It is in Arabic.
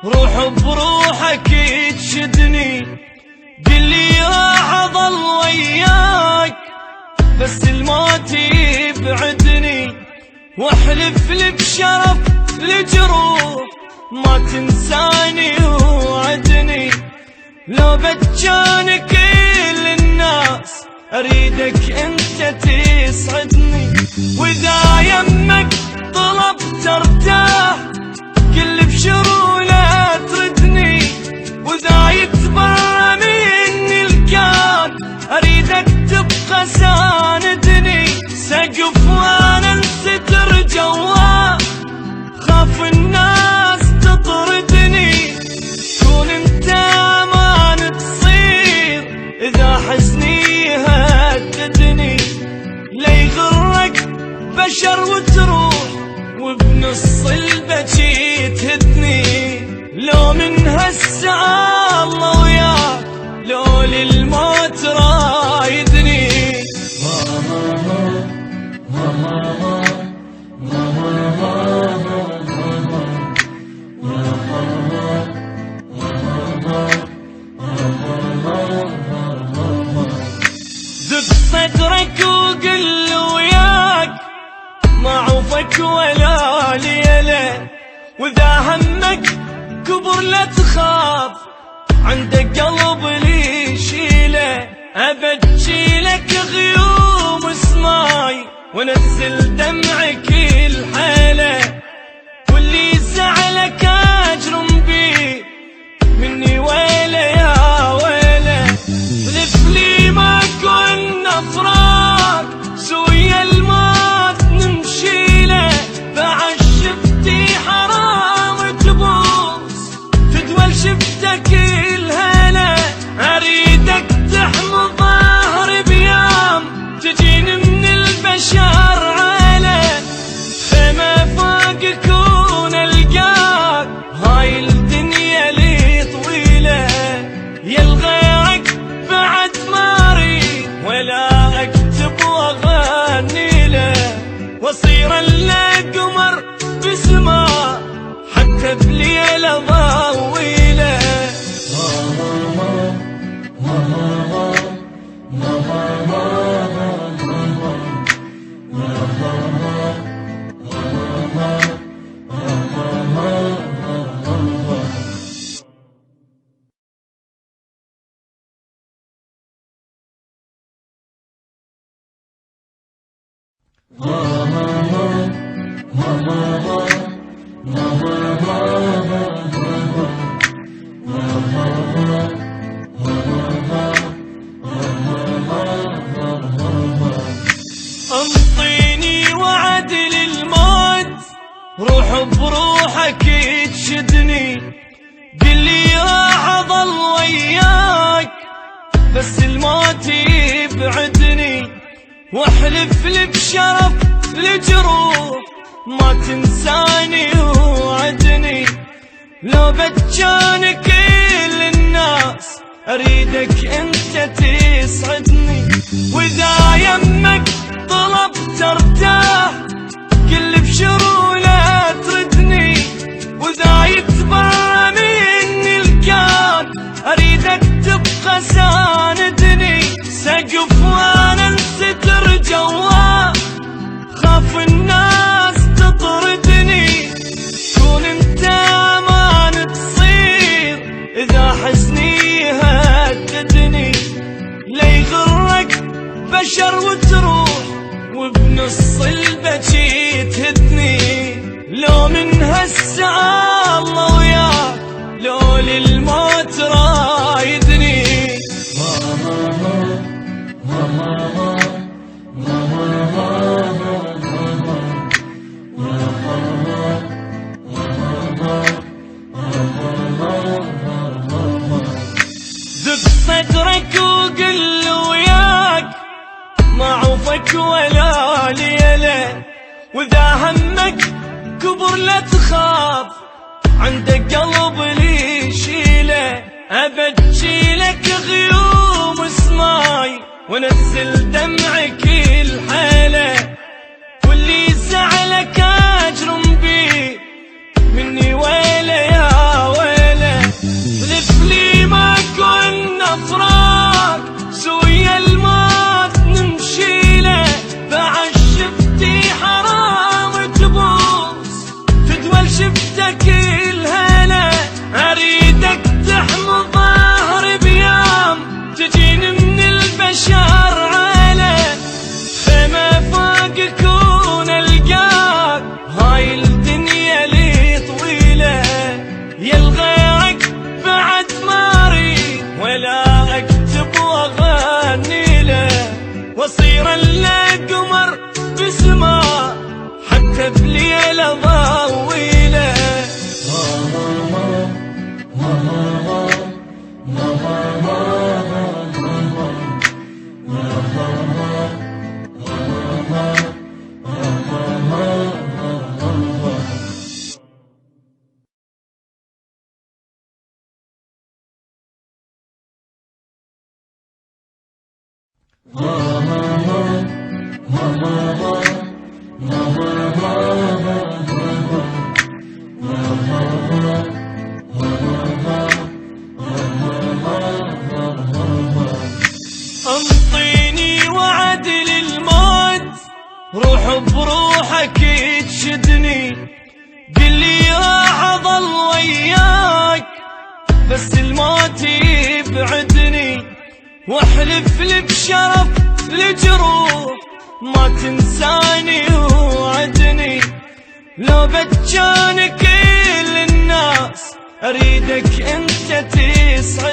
روح بروحك تشدني، قلي راح اظل وياك بس الموت يبعدني، واحلف لك بشرف الجروح ما تنساني وعدني. لو بتجاني كل الناس اريدك انت تسعدني، واذا يمك طلبت ارتاح كل بشروله تردني، واذا يتبرى مني الكان اريدك تبقى ساندني. سقف وانا انستر جواه خاف الناس تطردني، كون انت امان تصير اذا حزني هددني. لا يغرك بشر وتروح وبنص البكي تهدني، لو من هالساعة الله وياك لو للموت رايدني. دق صدرك وقل وياك ما عوفك ولا ليلة، واذا همك كبر لا تخاف عندك قلب لي شيله. ابجيلك غيوم اسماي وانزل دمعك الحيله، واللي زعلك اجرم بيه مني ويله يا ويله. حلف لي ما كنا فراق سويا الموت نمشيله، بعد شفتي حرام تبوس تدول شفتك الهلا. اريدك تحمي ظهري بيام تجيني من البشر عاله، خيمه فوق كون القاك هاي الدنيا لي طويله. يا الغيرك بعد ما اريد ولا اكتب واغني له، واصير الا قمر بسماء حتى بليله ضويله. انطيني وعد للموت روح بروحك تشدني، قلي راح اظل وياك بس الموت يبعدني، واحلف لي بشرف الجروح ما تنساني وعدني. لو بتجاني كل الناس اريدك انت تسعدني، واذا يمك طلبت ارتاح كل بشروله تردني، واذا يتبرى مني الكان اريدك تبقى ساندني. سقف وانا انستر جواه خاف الناس تطردني، كون انت امان تصير اذا حزني هددني. لا يغرك بشر وتروح وبنص البكي تهدني، لو من هالساعة الله وياك لو للموت رايدني. دق صدرك وقل وياك ما عوفك ولا ليله، واذا همك كبر لا تخاف عندك قلب لي شيله. ابجيلك غيوم اسماي وانزل دمعك الحيله، واللي زعلك اجرم بيه مني ويله يا ويله. السماء حتى بليلة ضويلة. انطيني وعد للموت، روح بروحك تشدني، قلي راح اظل وياك بس الموت يبعدني، واحلف لي بشرف الجروح ما تنساني وعدني، لو بتجاني كل الناس اريدك انت تسعدني.